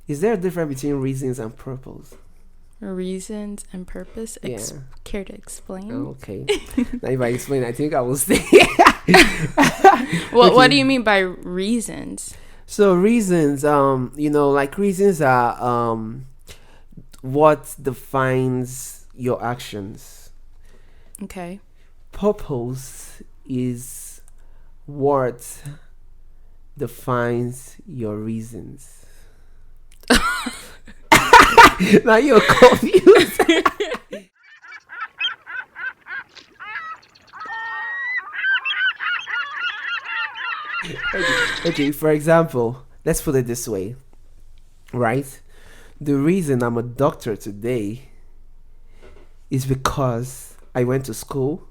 Is there a difference between reasons and purpose? Reasons and purpose. Yeah. Care to explain? Okay. Now, if I explain, I think I will stay. What do you mean by reasons? So reasons, like reasons are what defines your actions. Okay. Purpose is what defines your reasons. Now you're confused. Okay, for example, let's put it this way, right? The reason I'm a doctor today is because I went to school,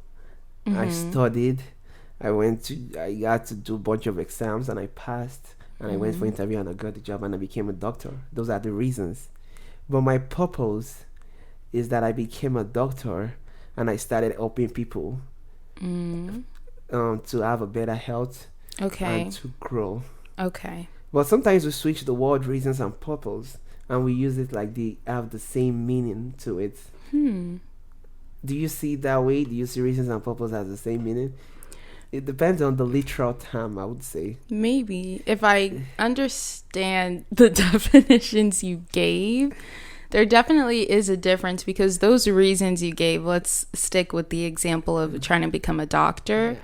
I studied, I had to do a bunch of exams and I passed, and I went for interview and I got the job and I became a doctor. Those are the reasons. But my purpose is that I became a doctor and I started helping people to have a better health. Okay. And to grow. Okay. But sometimes we switch the word reasons and purpose and we use it like they have the same meaning to it. Do you see it that way? Do you see reasons and purpose as the same meaning? It depends on the literal term, I would say. Maybe. If I understand the definitions you gave, there definitely is a difference, because those reasons you gave, let's stick with the example of trying to become a doctor. Yeah.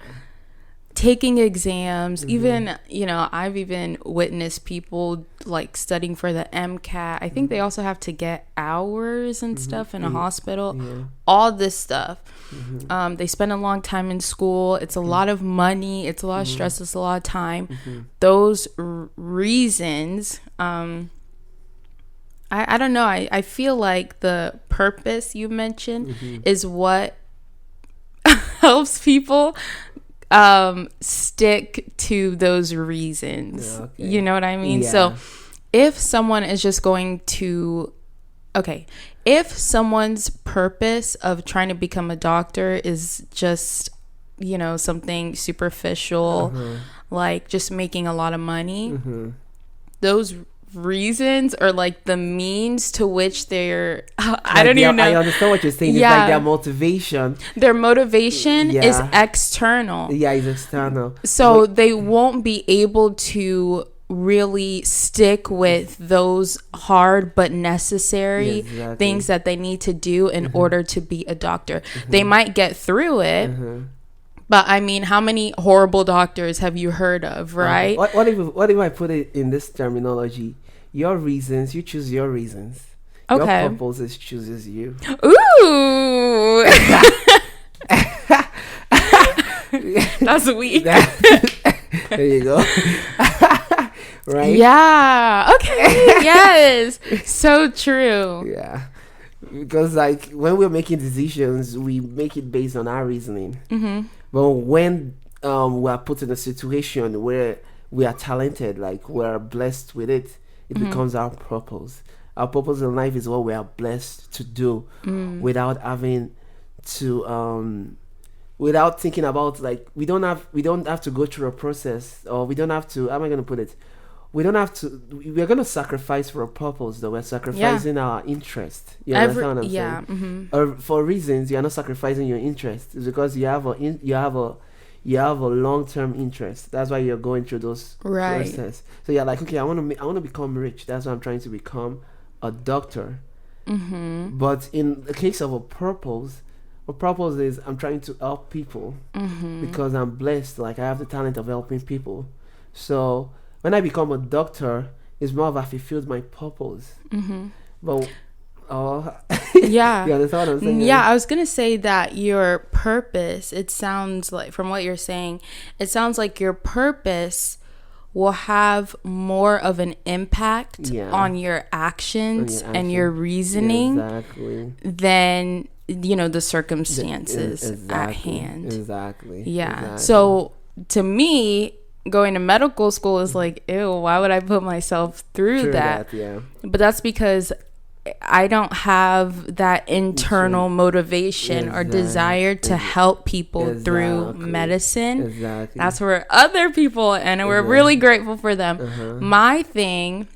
Taking exams, even, I've even witnessed people like studying for the MCAT. I think they also have to get hours and stuff in a hospital, all this stuff. They spend a long time in school. It's a lot of money. It's a lot of stress. It's a lot of time. Those reasons, I don't know. I feel like the purpose you mentioned is what helps people stick to those reasons. Okay. You know what I mean? Yeah. So if someone is just going to, if someone's purpose of trying to become a doctor is just, something superficial, like just making a lot of money, those reasons are like the means to which they're I don't even know. I understand what you're saying. Yeah. It's like their motivation. Their motivation Yeah. is external. Yeah, it's external. So they won't be able to really stick with those hard but necessary things that they need to do in order to be a doctor. They might get through it. But I mean, how many horrible doctors have you heard of, right? What if I put it in this terminology? Your reasons, you choose your reasons. Okay. Your purpose chooses you. Ooh. That's weak. There you go. Right? Yeah. Okay. Yes. So true. Yeah. Because like when we're making decisions, we make it based on our reasoning. But when we are put in a situation where we are talented, like we're blessed with it, it becomes our purpose. Our purpose in life is what we are blessed to do without having to without thinking about, like, we don't have to go through a process, or we don't have to, how am I going to put it? We're going to sacrifice for a purpose, though. We're sacrificing our interest. You understand what I'm saying? Or for reasons, you're not sacrificing your interest. It's because you have a long-term interest. That's why you're going through those process. So you're like, okay, I want to become rich. That's why I'm trying to become a doctor. But in the case of a purpose is I'm trying to help people because I'm blessed. Like, I have the talent of helping people. So when I become a doctor, it's more of I fulfilled my purpose. But yeah. You understand what I'm saying? Yeah, I was gonna say that your purpose, it sounds like, from what you're saying, it sounds like your purpose will have more of an impact on your actions and your reasoning than the circumstances at hand. Exactly. So to me, going to medical school is like, ew, why would I put myself through that? But that's because I don't have that internal motivation or desire to help people through medicine. That's where other people, and we're really grateful for them. My thing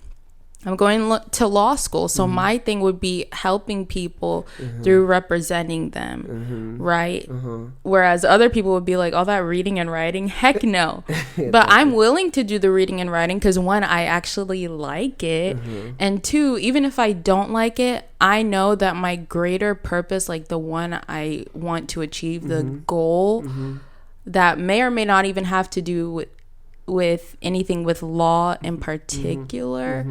I'm going to law school. So my thing would be helping people through representing them, right? Whereas other people would be like, all that reading and writing, heck no. But I'm willing to do the reading and writing because, one, I actually like it. And two, even if I don't like it, I know that my greater purpose, like the one I want to achieve, the goal that may or may not even have to do with anything with law in particular,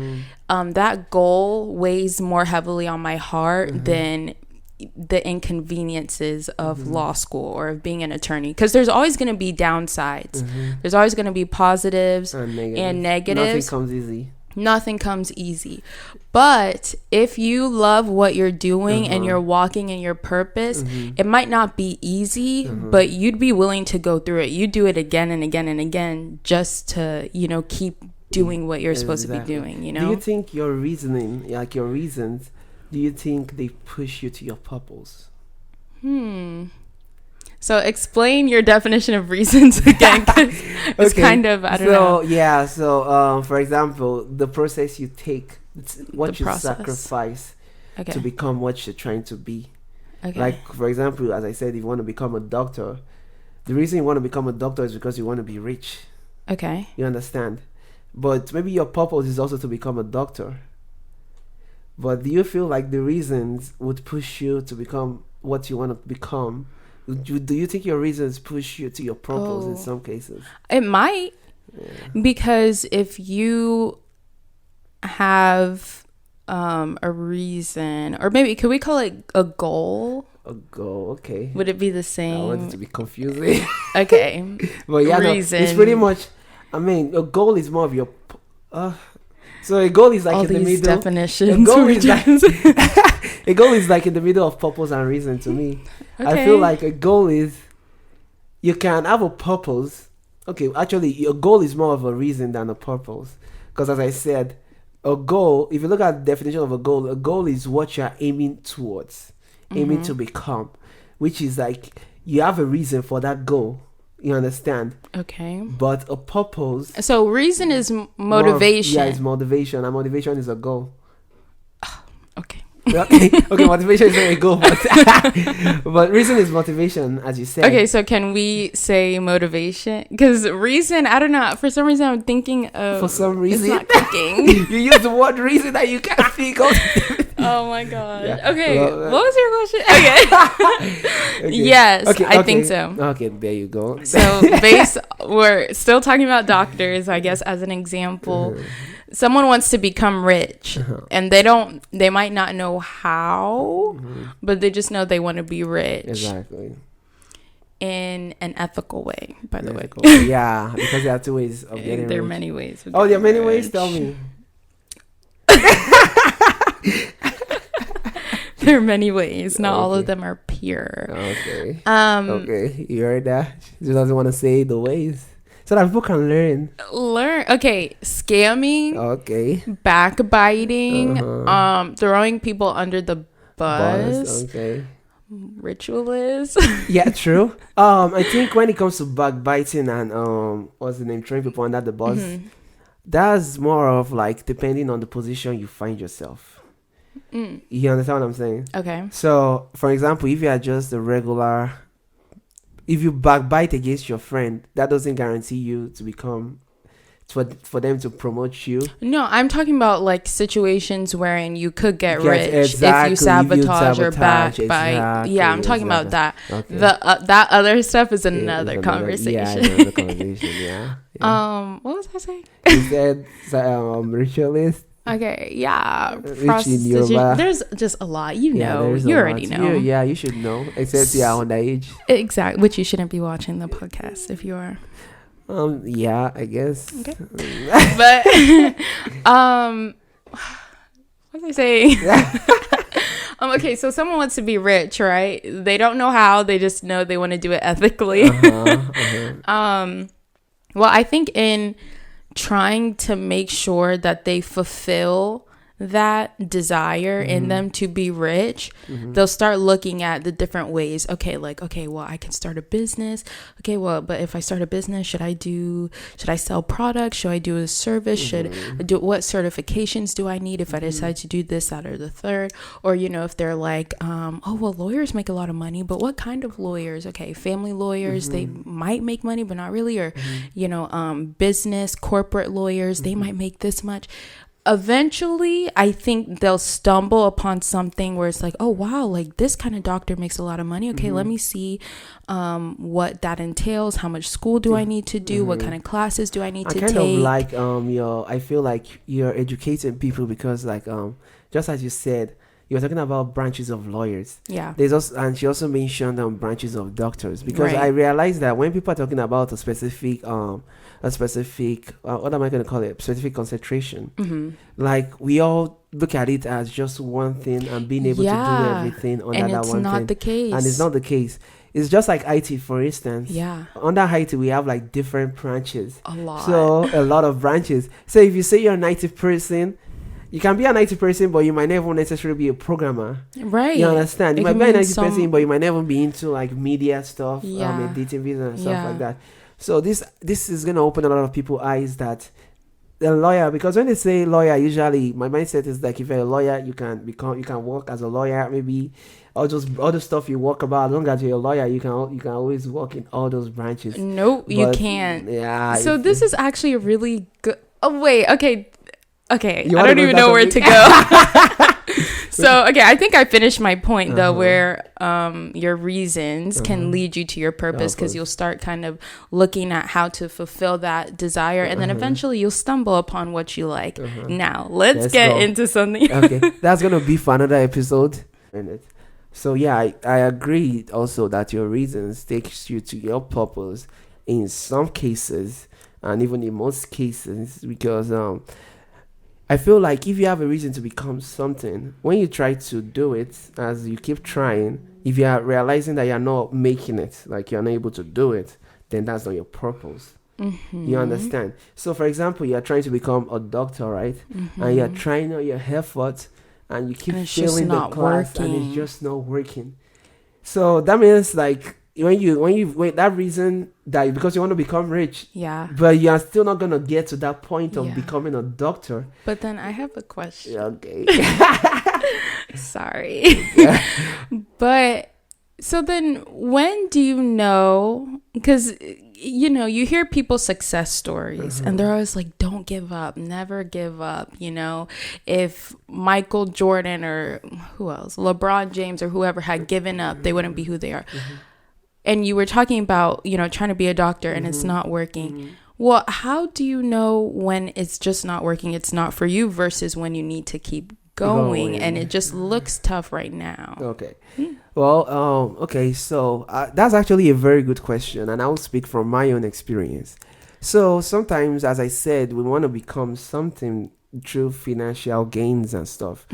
that goal weighs more heavily on my heart than the inconveniences of law school or of being an attorney, because there's always going to be downsides. There's always going to be positives and negatives. Nothing comes easy. But if you love what you're doing and you're walking in your purpose, it might not be easy, but you'd be willing to go through it. You do it again and again and again just to, keep doing what you're supposed to be doing, Do you think your reasoning, like your reasons, do you think they push you to your purpose? So explain your definition of reasons again. It's kind of, I don't know. So for example, the process you take, it's what you sacrifice to become what you're trying to be. Like, for example, as I said, if you want to become a doctor, the reason you want to become a doctor is because you want to be rich. Okay. You understand? But maybe your purpose is also to become a doctor. But do you feel like the reasons would push you to become what you want to become? Do you think your reasons push you to your purpose in some cases? It might. Because if you have a reason, or maybe could we call it a goal? A goal, okay. Would it be the same? I want it to be confusing. Okay. But reason. No, it's pretty much, a goal is more of your... so a goal is like all in the middle. Definitions. A goal is like in the middle of purpose and reason to me. Okay. I feel like a goal is, you can have a purpose. Okay, actually, your goal is more of a reason than a purpose. Because as I said, a goal, if you look at the definition of a goal is what you're aiming towards, aiming to become, which is like, you have a reason for that goal. You understand? Okay. But a purpose... So reason is motivation. It's motivation. And motivation is a goal. Okay. Okay, motivation is not a goal, but reason is motivation, as you said. Okay, so can we say motivation? Because reason, I don't know. For some reason, I'm thinking of... For some reason. It's not cooking. You use the word reason that you can't think of. Oh my god. Yeah. Okay, what was your question? Okay. Yes, okay. I think so. Okay, there you go. So we're still talking about doctors, I guess, as an example. Someone wants to become rich and they might not know how, but they just know they want to be rich. Exactly. In an ethical way, by the way. Yeah, because there are two ways of getting rich. There are many ways. There are many ways? Tell me. There are many ways. Not all of them are pure. Okay. Okay, you heard that? She doesn't want to say the ways. So that people can learn. Okay, scamming. Okay. Backbiting. Throwing people under the bus. Okay. Ritualist. Yeah, true. I think when it comes to backbiting and what's the name, throwing people under the bus, that's more of like depending on the position you find yourself. You understand what I'm saying? Okay. So, for example, if you are just a regular... If you backbite against your friend, that doesn't guarantee you to become, for them to promote you. No, I'm talking about like situations wherein you could get rich if you sabotage or backbite. Exactly, yeah, I'm talking about that. Okay. That other stuff is another conversation. Another conversation. Yeah. What was I saying? You said ritualist. Okay, yeah. There's just a lot. You already know. You should know. Except you are underage. Exactly. Which you shouldn't be watching the podcast if you are. Yeah, I guess. Okay. But what was I saying? Okay, so someone wants to be rich, right? They don't know how. They just know they want to do it ethically. Well, I think in trying to make sure that they fulfill that desire in them to be rich, they'll start looking at the different ways. Okay, like, okay, well, I can start a business. Okay, well, but if I start a business, should I sell products? Should I do a service? Should I do, what certifications do I need if I decide to do this, that, or the third? Or, if they're like, oh, well, lawyers make a lot of money, but what kind of lawyers? Okay, family lawyers, they might make money, but not really. Or, business, corporate lawyers, they might make this much. Eventually, I think they'll stumble upon something where it's like, oh, wow, like this kind of doctor makes a lot of money. Okay, let me see what that entails. How much school do I need to do? What kind of classes do I need to take? Kind of like, I feel like you're educating people because like, just as you said, you're talking about branches of lawyers. Yeah. And she also mentioned branches of doctors because I realized that when people are talking about a specific what am I going to call it? Specific concentration. Like we all look at it as just one thing and being able to do everything under that one thing. And it's not the case. And it's not the case. It's just like IT, for instance. Yeah. Under IT, we have like different branches. A lot of branches. So if you say you're an IT person, you can be an IT person, but you might never necessarily be a programmer. Right. You understand? You might be an IT person, but you might never be into like media stuff, editing videos and stuff like that. So this is going to open a lot of people's eyes that the lawyer, because when they say lawyer, usually my mindset is like if you're a lawyer, you can work as a lawyer, maybe all the stuff you work about. As long as you're a lawyer, you can always work in all those branches. Nope, you can't. Yeah. So this is actually a really good. Oh wait, okay. I don't even know where to go. So, okay, I think I finished my point, though, where your reasons can lead you to your purpose because you'll start kind of looking at how to fulfill that desire. And then eventually you'll stumble upon what you like. Now, let's get into something. Okay, that's going to be for another episode. So, yeah, I agree also that your reasons takes you to your purpose in some cases and even in most cases because... I feel like if you have a reason to become something, when you try to do it, as you keep trying, if you are realizing that you're not making it, like you're not able to do it, then that's not your purpose. You understand? So, for example, you're trying to become a doctor, right? And you're trying all your efforts, and you keep failing the class, and it's just not working. So that means like when that reason that because you want to become rich, but you're still not gonna get to that point of becoming a doctor. But then I have a question. Okay. Sorry. But so then when do you know, because you hear people's success stories and they're always like, don't give up, never give up. If Michael Jordan or who else, LeBron James or whoever had given up, they wouldn't be who they are. And you were talking about, trying to be a doctor and it's not working. Well, how do you know when it's just not working, it's not for you versus when you need to keep going and it just looks tough right now? Okay. Well, okay. So that's actually a very good question. And I'll speak from my own experience. So sometimes, as I said, we want to become something through financial gains and stuff.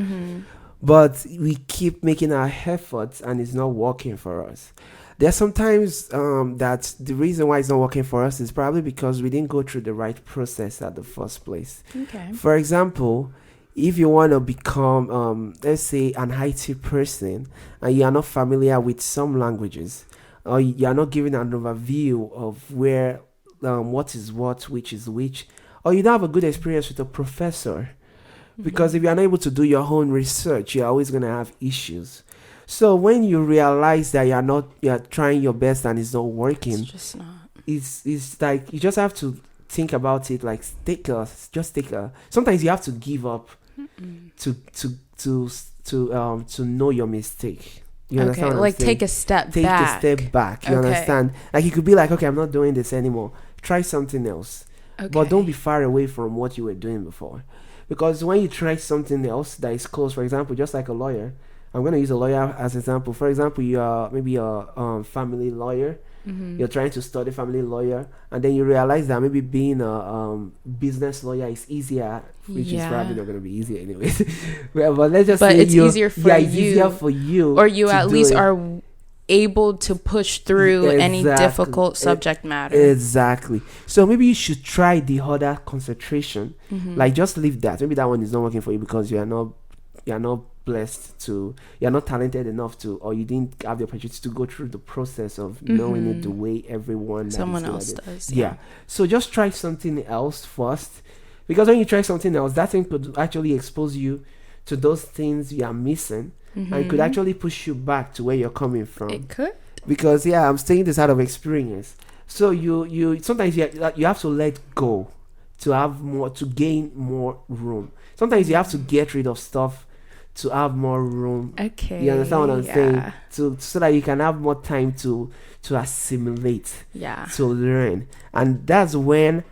But we keep making our efforts and it's not working for us. There's sometimes that the reason why it's not working for us is probably because we didn't go through the right process at the first place. Okay. For example, if you want to become, let's say, an IT person and you are not familiar with some languages, or you are not given an overview of where, what is what, which is which, or you don't have a good experience with a professor, because if you are not able to do your own research, you're always going to have issues. So when you realize that you're trying your best and it's not working, it's just not. It's like you just have to think about it. Like sometimes you have to give up to know your mistake. You understand? Like take a step back. Take a step back. You understand? Like you could be like, okay, I'm not doing this anymore. Try something else. Okay. But don't be far away from what you were doing before, because when you try something else that is close, for example, just like a lawyer. I'm going to use a lawyer as an example. For example, you are maybe a family lawyer. You're trying to study family lawyer, and then you realize that maybe being a business lawyer is easier, which is probably not going to be easy anyways. But let's just say it's easier for you. It's easier for you. Or you at least are able to push through any difficult subject matter. Exactly. So maybe you should try the other concentration. Like, just leave that. Maybe that one is not working for you because you're not blessed to, you're not talented enough to, or you didn't have the opportunity to go through the process of knowing it the way someone else does. Yeah. So just try something else first, because when you try something else, that thing could actually expose you to those things you are missing, and could actually push you back to where you're coming from. It could. Because I'm saying this out of experience. So you sometimes you have to let go to have more, to gain more room. Sometimes you have to get rid of stuff to have more room. Okay. You understand what I'm saying? So that you can have more time to assimilate. Yeah. To learn. And that's when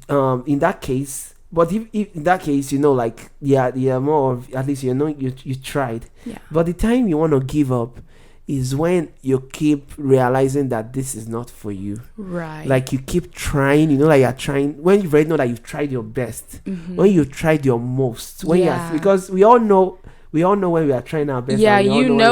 in that case, but if in that case, like, you're more of, at least you tried. Yeah. But the time you want to give up is when you keep realizing that this is not for you. Right. Like, you keep trying, like you're trying, when you already know that you've tried your best, when you've tried your most, because we all know when we are trying our best. Yeah,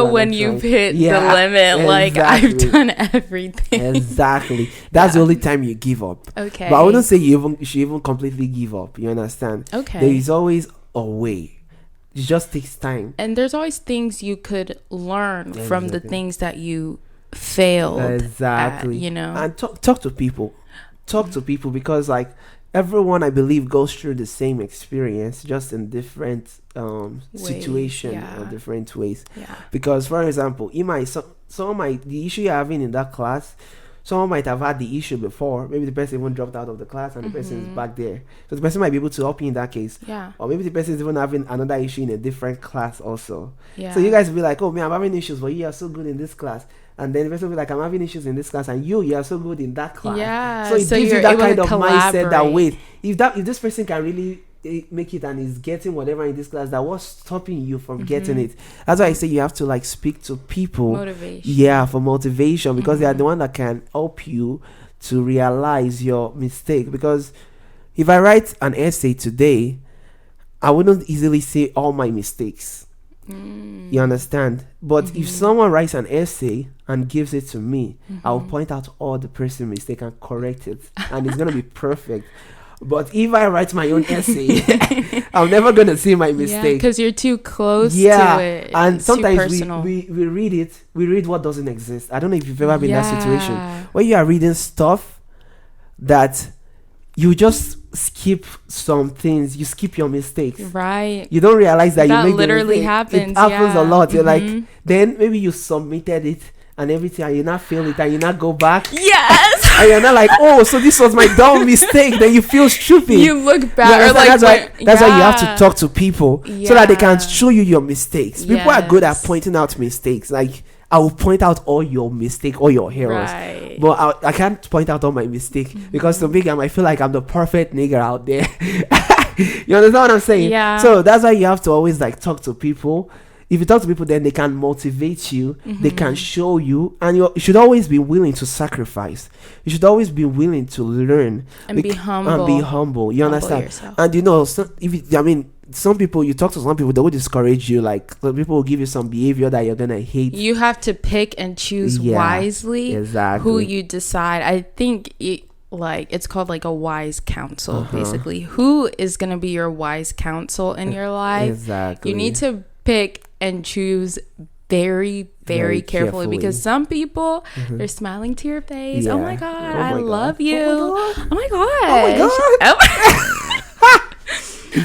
when you've hit the limit. Exactly. Like, I've done everything. Exactly. That's the only time you give up. Okay. But I wouldn't say you should even completely give up. You understand? Okay. There is always a way. It just takes time. And there's always things you could learn from the things that you failed at, And talk to people. Talk to people, because, like, everyone, I believe, goes through the same experience, just in different situation or different ways. Yeah. Because, for example, the issue you're having in that class, someone might have had the issue before. Maybe the person even dropped out of the class and the person is back there. So the person might be able to help you in that case. Yeah. Or maybe the person is even having another issue in a different class also. Yeah. So you guys will be like, oh man, I'm having issues, but you are so good in this class. And then the person will be like, I'm having issues in this class, and you are so good in that class. Yeah. So it gives you that kind of mindset that, wait, if this person can really make it and is getting whatever in this class, that was stopping you from getting it. That's why I say you have to, like, speak to people. Motivation. Yeah, for motivation, because they are the one that can help you to realize your mistake. Because if I write an essay today, I wouldn't easily say all my mistakes. You understand? But if someone writes an essay and gives it to me, I'll point out all the person's mistake and correct it, and it's gonna be perfect. But if I write my own essay, I'm never gonna see my mistake, because you're too close to it. And sometimes we read it. We read what doesn't exist. I don't know if you've ever been in that situation where you are reading stuff that you just skip some things. You skip your mistakes. Right. You don't realize that you make literally happens. It happens a lot. You're like, then maybe you submitted it and everything, and you not feel it, and you not go back. Yes. And you're not like, oh, so this was my dumb mistake. Then you feel stupid. You look back. That's why you have to talk to people so that they can show you your mistakes. People are good at pointing out mistakes. Like, I will point out all your mistake, all your errors, but I can't point out all my mistake because to me, I might feel like I'm the perfect nigger out there. You understand what I'm saying? Yeah. So that's why you have to always, like, talk to people. If you talk to people, then they can motivate you, they can show you, and you should always be willing to sacrifice. You should always be willing to learn and be humble. You understand? Yourself. And some people, you talk to some people, they will discourage you. Like, some people will give you some behavior that you're gonna hate. You have to pick and choose wisely who you decide. I think it's called, like, a wise counsel, basically. Who is gonna be your wise counsel in your life? Exactly. You need to pick and choose very, very carefully, because some people, they're smiling to your face. Yeah. Oh my God, I love you. Oh my God.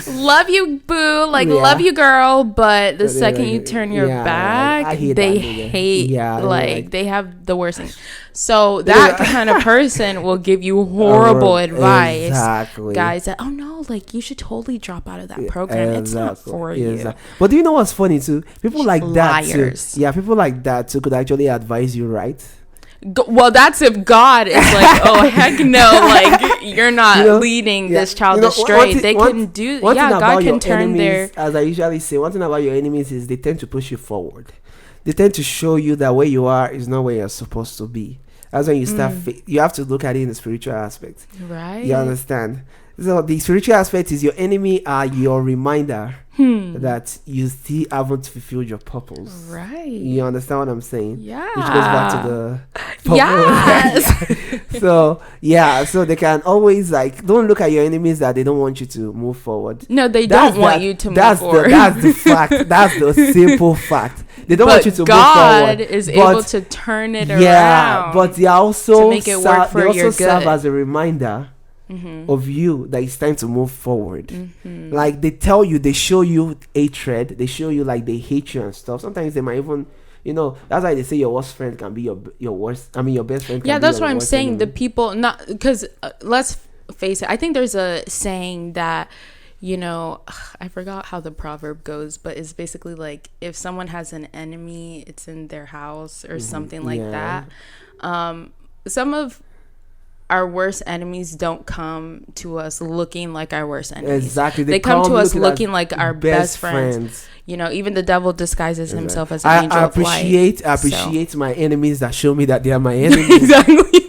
Love you, boo. Like, love you, girl. But the second you turn your back, they hate. They have the worst thing. So that kind of person will give you horrible advice. Exactly. Guys that, oh no, like, you should totally drop out of that program. It's not for you. But do you know what's funny too? People like liars. That too. Yeah, people like that too could actually advise you, right? Well, that's if God is like, oh heck no, like, you're not leading this child astray. They can do. God can turn their. As I usually say, one thing about your enemies is they tend to push you forward. They tend to show you that where you are is not where you're supposed to be. That's when you start. You have to look at it in the spiritual aspect. Right. You understand? So the spiritual aspect is your enemy are your reminder that you still haven't fulfilled your purpose. Right. You understand what I'm saying? Yeah. Which goes back to the purpose. Yes. So they can always like, don't look at your enemies that they don't want you to move forward. No, they don't want you to move forward. That's the fact. That's the simple fact. They don't want you to God move forward. God is able to turn it around. Yeah, but they also to make it work for your good. serve as a reminder of you that it's time to move forward. Like they tell you, they show you hatred, they show you like they hate you and stuff. Sometimes they might even, that's why they say your worst friend can be your worst. I mean, your best friend. Can be that's your what I'm worst saying. enemy. The people, not because let's face it. I think there's a saying that, I forgot how the proverb goes, but it's basically like if someone has an enemy, it's in their house or something like that. Some of our worst enemies don't come to us looking like our worst enemies. Exactly. They come to us looking like our best friends. Even the devil disguises himself as an angel of light. I appreciate my enemies that show me that they are my enemies. Exactly.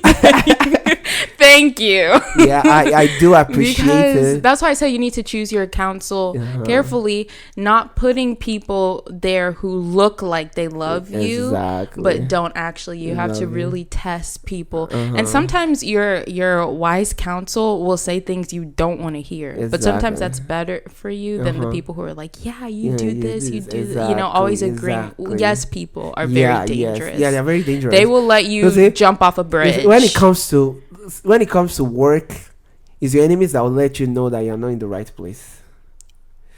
Thank you. Yeah, I do appreciate it. That's why I say you need to choose your counsel carefully, not putting people there who look like they love you, but don't actually. You have to really test people. And sometimes your wise counsel will say things you don't want to hear. But sometimes that's better for you than the people who are like, yeah, you do this, you do that. Always agreeing. Yes, people are very dangerous. Yeah, they're very dangerous. They will let you jump off a bridge. When it comes to work, it's your enemies that will let you know that you're not in the right place.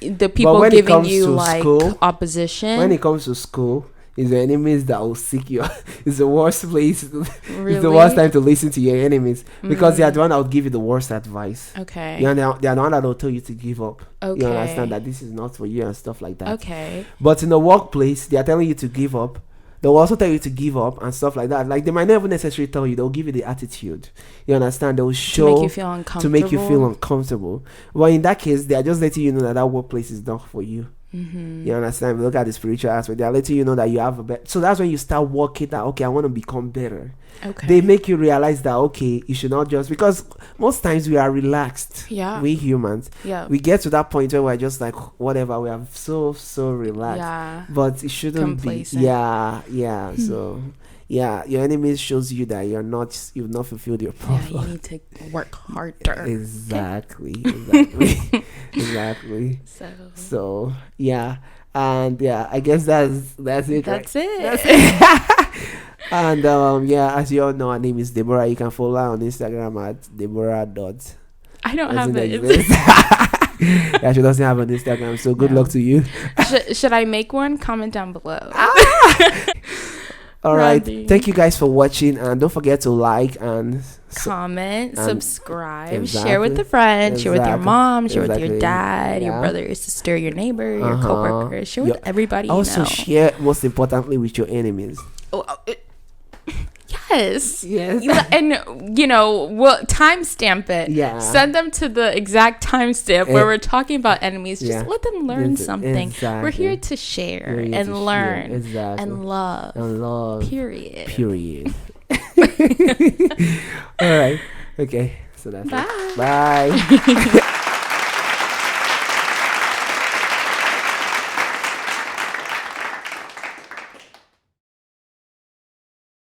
The people giving you like school, opposition. When it comes to school, it's your enemies that will seek you. It's the worst place. Really? It's the worst time to listen to your enemies because they are the one that will give you the worst advice. Okay. They are the one that will tell you to give up. Okay. You understand that this is not for you and stuff like that. Okay. But in the workplace, they are telling you to give up. They'll also tell you to give up and stuff like that. Like they might never necessarily tell you. They'll give you the attitude. You understand? They'll show to make you feel uncomfortable. Well, in that case, they are just letting you know that workplace is not for you. You understand? Look at the spiritual aspect. They are letting you know that you have a better. So that's when you start working that. Okay, I want to become better. Okay. They make you realize that you should not just, because most times we are relaxed. Yeah. We humans. Yeah. We get to that point where we're just like whatever. We are so relaxed. Yeah. But it shouldn't complacent. be. Yeah. So. Yeah, your enemies shows you that you've not fulfilled your purpose. Yeah, you need to work harder. Exactly. Exactly. So yeah, and yeah, I guess that's it. That's right? it. That's it. And as you all know, her name is Deborah. You can follow her on Instagram at Deborah. I don't have it. Yeah, she doesn't have an Instagram, so good luck to you. Should I make one? Comment down below. All right, thank you guys for watching, and don't forget to like and comment, subscribe, share with a friend, share with your mom, share with your dad, your brother, your sister, your neighbor, your coworker, share with everybody. Also share, most importantly, with your enemies. Yes. And we'll timestamp it. Yeah. Send them to the exact timestamp where we're talking about enemies. Just let them learn something. Exactly. We're here to share and learn and love. Period. All right. Okay. So that's Bye. it. Bye.